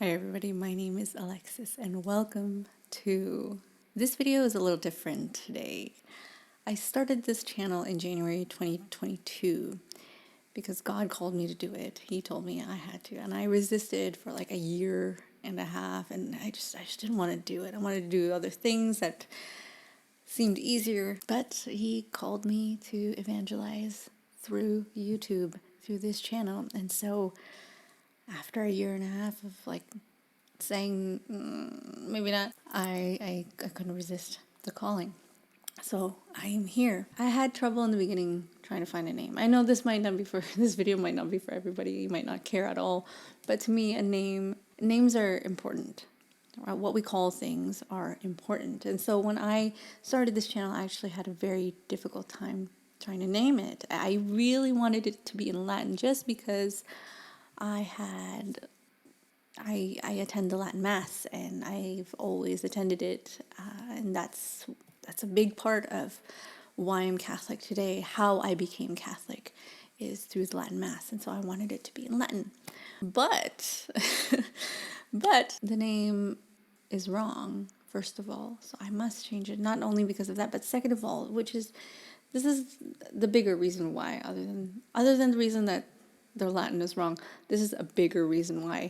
Hi everybody, my name is Alexis and welcome to... This video is a little different today. I started this channel in January 2022 because God called me to do it. He told me I had to, and I resisted for like a year and a half, and I just didn't want to do it. I wanted to do other things that seemed easier, but he called me to evangelize through YouTube, through this channel. And so after a year and a half of like saying maybe not, I couldn't resist the calling. So I am here. I had trouble in the beginning trying to find a name. I know this might not be for this video might not be for everybody. You might not care at all, but to me, names are important. What we call things are important. And so when I started this channel, I actually had a very difficult time trying to name it. I really wanted it to be in Latin just because I attend the Latin Mass, and I've always attended it, and that's a big part of why I'm Catholic today. How I became Catholic is through the Latin Mass, and so I wanted it to be in Latin. But, but the name is wrong, first of all, so I must change it, not only because of that, but second of all, this is the bigger reason why, other than the reason that the Latin is wrong, this is a bigger reason why.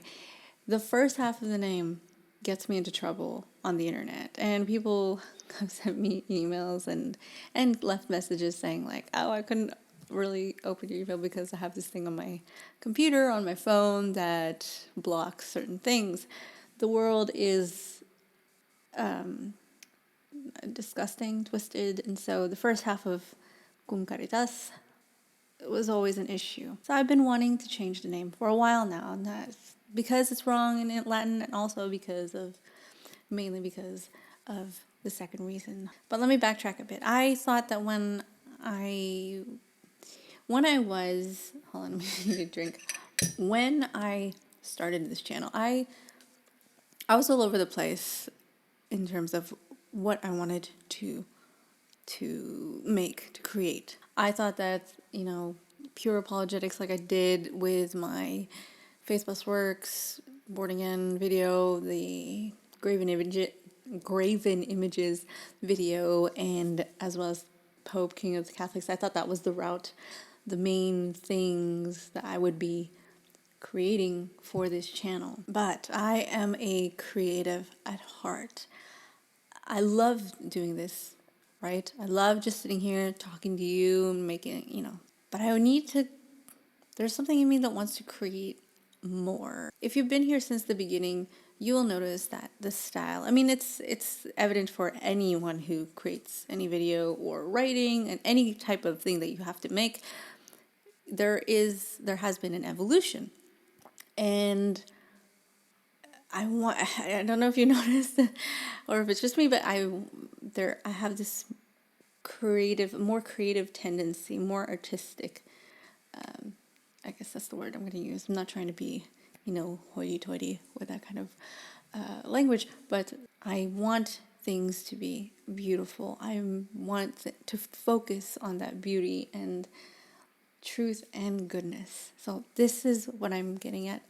The first half of the name gets me into trouble on the internet, and people have sent me emails and left messages saying like, oh, I couldn't really open your email because I have this thing on my computer, on my phone, that blocks certain things. The world is disgusting, twisted, and so the first half of Cum Caritas was always an issue. So I've been wanting to change the name for a while now, and that's because it's wrong in Latin, and also mainly because of the second reason. But let me backtrack a bit. I thought that when I was, hold on, I need a drink. When I started this channel, I was all over the place in terms of what I wanted to create. I thought that, pure apologetics like I did with my Faith Plus Works, Born Again video, the Graven Images video, and as well as Pope, King of the Catholics, I thought that was the route, the main things that I would be creating for this channel. But I am a creative at heart. I love doing this, right? I love just sitting here talking to you and making, but there's something in me that wants to create more. If you've been here since the beginning, you will notice that the style, it's evident for anyone who creates any video or writing and any type of thing that you have to make. There has been an evolution. And I don't know if you noticed or if it's just me, but I have this more creative tendency, more artistic. I guess that's the word I'm going to use. I'm not trying to be, hoity-toity with that kind of language, but I want things to be beautiful. I want to focus on that beauty and truth and goodness. So this is what I'm getting at.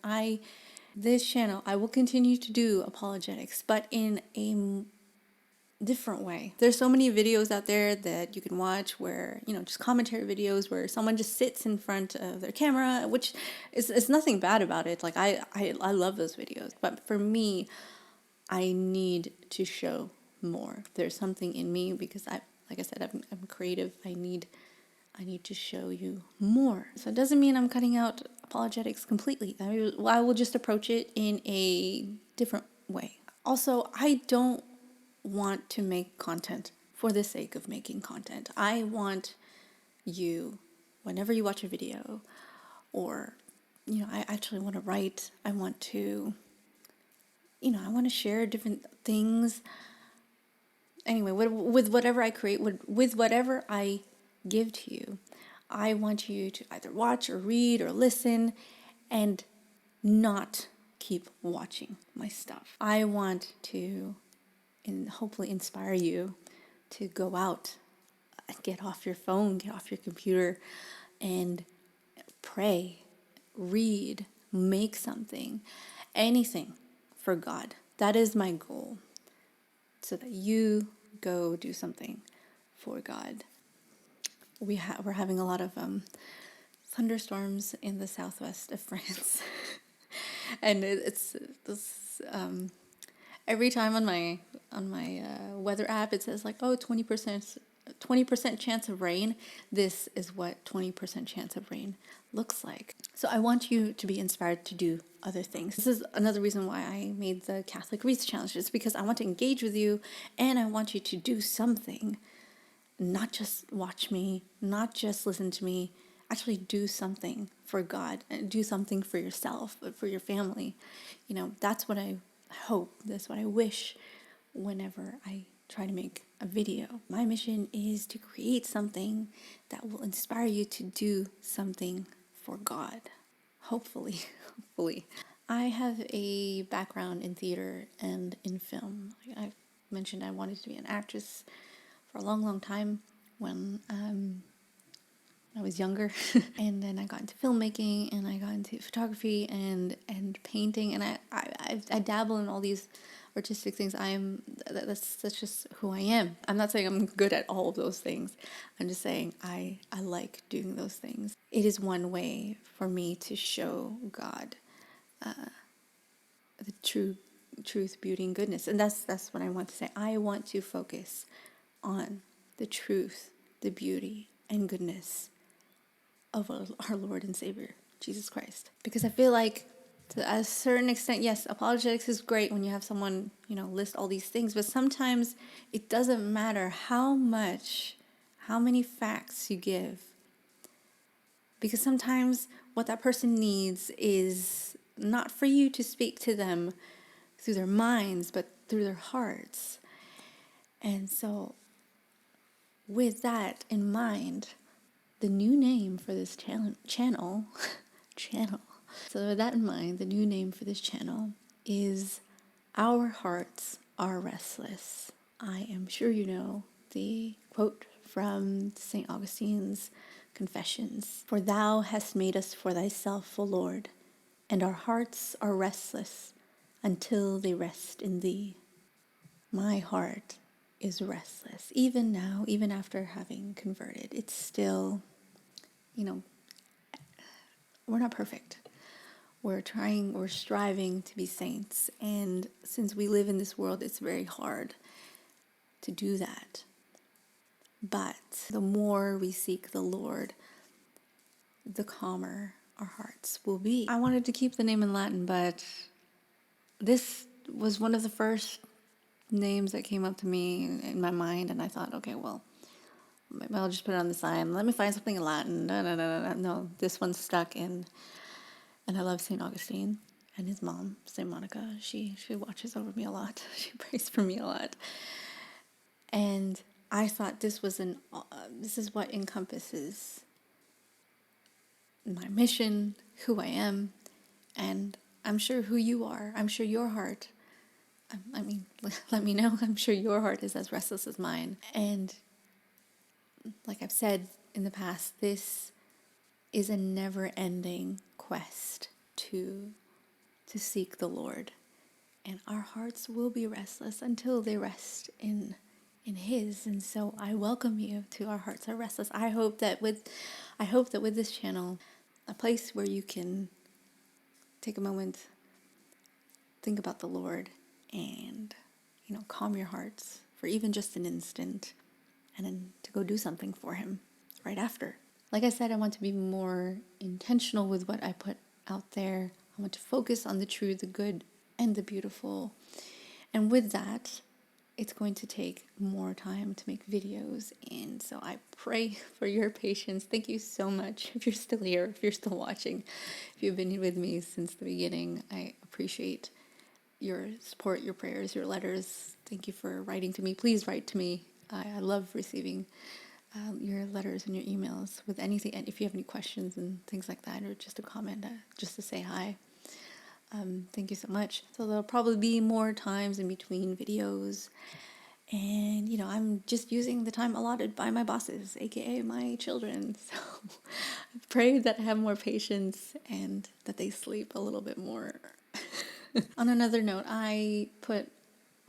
This channel, I will continue to do apologetics, but in a different way. There's so many videos out there that you can watch where, just commentary videos where someone just sits in front of their camera, which is nothing bad about it. Like I love those videos, but for me, I need to show more. There's something in me because like I said, I'm creative. I need to show you more. So it doesn't mean I'm cutting out apologetics completely. I will just approach it in a different way. Also, I don't want to make content for the sake of making content. I want you, whenever you watch a video, or, I actually want to write, I want to share different things. Anyway, with whatever I create, with whatever I give to you, I want you to either watch or read or listen and not keep watching my stuff. I want to hopefully inspire you to go out, get off your phone, get off your computer, and pray, read, make something, anything. for God. That is my goal, so that you go do something for God. We're having a lot of thunderstorms in the southwest of France, and it's this every time on my weather app it says like, oh, 20% chance of rain. This is what 20% chance of rain looks like. So I want you to be inspired to do other things. This is another reason why I made the Catholic Reads Challenge, is because I want to engage with you and I want you to do something. Not just watch me, not just listen to me, actually do something for God and do something for yourself, for your family. That's what I hope, that's what I wish whenever I try to make a video. My mission is to create something that will inspire you to do something for God. Hopefully, hopefully. I have a background in theater and in film. I've mentioned I wanted to be an actress for a long, long time when I was younger. And then I got into filmmaking and I got into photography and painting, and I dabble in all these artistic things. That's just who I am. I'm not saying I'm good at all of those things. I'm just saying I like doing those things. It is one way for me to show God the truth, beauty, and goodness. And that's what I want to say. I want to focus on the truth, the beauty, and goodness of our Lord and Savior, Jesus Christ. Because I feel like, to a certain extent, yes, apologetics is great when you have someone, list all these things, but sometimes it doesn't matter how many facts you give. Because sometimes what that person needs is not for you to speak to them through their minds, but through their hearts. And so, with that in mind, the new name for this channel. So with that in mind, the new name for this channel is Our Hearts Are Restless. I am sure you know the quote from St. Augustine's Confessions. For thou hast made us for thyself, O Lord, and our hearts are restless until they rest in thee. My heart is restless. Even now, even after having converted, it's still, we're not perfect. We're striving to be saints. And since we live in this world, it's very hard to do that. But the more we seek the Lord, the calmer our hearts will be. I wanted to keep the name in Latin, but this was one of the first names that came up to me in my mind, and I thought, okay, well, maybe I'll just put it on the side. Let me find something in Latin. No, this one's stuck in. And I love St. Augustine and his mom, St. Monica. She watches over me a lot. She prays for me a lot. And I thought this is what encompasses my mission, who I am, and I'm sure who you are. I'm sure your heart, let me know. I'm sure your heart is as restless as mine. And like I've said in the past, this is a never-ending quest to seek the Lord. And our hearts will be restless until they rest in His. And so I welcome you to Our Hearts Are Restless. I hope that with this channel, a place where you can take a moment, think about the Lord, and calm your hearts for even just an instant, and then to go do something for Him right after. Like I said, I want to be more intentional with what I put out there. I want to focus on the true, the good, and the beautiful. And with that, it's going to take more time to make videos. And so I pray for your patience. Thank you so much. If you're still here, if you're still watching, if you've been with me since the beginning, I appreciate your support, your prayers, your letters. Thank you for writing to me. Please write to me. I love receiving your letters and your emails with anything. And if you have any questions and things like that, or just a comment, just to say hi. Thank you so much. So there'll probably be more times in between videos. And, I'm just using the time allotted by my bosses, aka my children. So I pray that I have more patience and that they sleep a little bit more. On another note, I put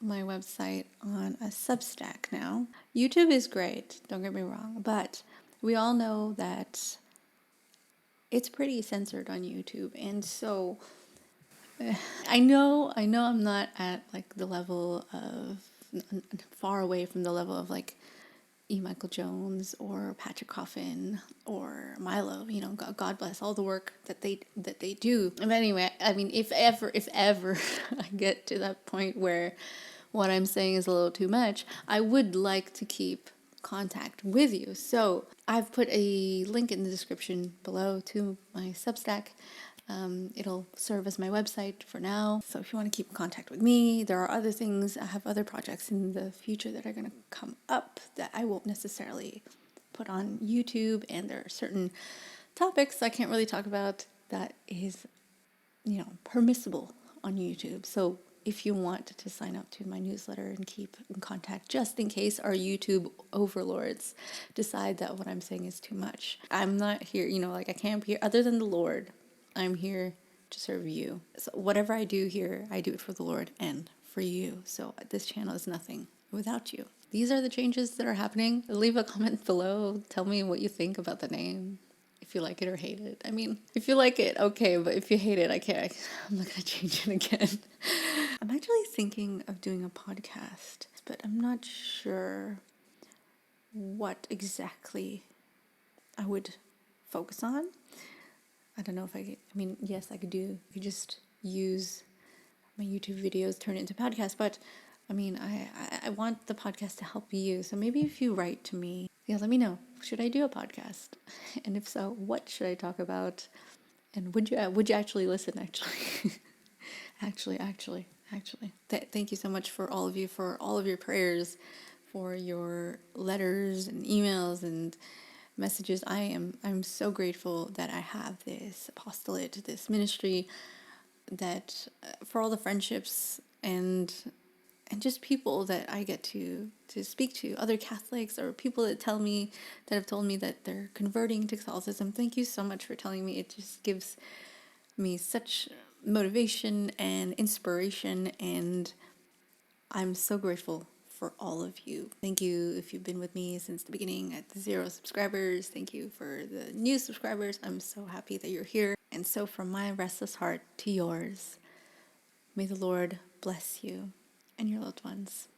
my website on a Substack now. YouTube is great, don't get me wrong, but we all know that it's pretty censored on YouTube. And so I know I'm not at like the level of far away from the level of like E. Michael Jones or Patrick Coffin or Milo. You know, God bless all the work that they do. But anyway, I mean, if ever I get to that point where what I'm saying is a little too much, I would like to keep contact with you. So I've put a link in the description below to my Substack. It'll serve as my website for now. So if you want to keep in contact with me, there are other things. I have other projects in the future that are going to come up that I won't necessarily put on YouTube. And there are certain topics I can't really talk about that is, permissible on YouTube. So if you want to sign up to my newsletter and keep in contact, just in case our YouTube overlords decide that what I'm saying is too much. I'm not here, I can't be here other than the Lord. I'm here to serve you. So whatever I do here, I do it for the Lord and for you. So this channel is nothing without you. These are the changes that are happening. Leave a comment below. Tell me what you think about the name. If you like it or hate it. I mean, if you like it, okay, but if you hate it, I'm not gonna change it again. I'm actually thinking of doing a podcast, but I'm not sure what exactly I would focus on. I don't know if yes, I could just use my YouTube videos, turn it into podcast, but I want the podcast to help you. So maybe if you write to me, let me know. Should I do a podcast? And if so, what should I talk about? And would you actually listen? Actually, thank you so much for all of your prayers, for your letters and emails and messages. I'm so grateful that I have this apostolate, this ministry, that for all the friendships and just people that I get to speak to, other Catholics or people that have told me that they're converting to Catholicism. Thank you so much for telling me. It just gives me such motivation and inspiration, and I'm so grateful for all of you. Thank you if you've been with me since the beginning at 0 subscribers. Thank you for the new subscribers. I'm so happy that you're here. And so from my restless heart to yours, may the Lord bless you and your loved ones.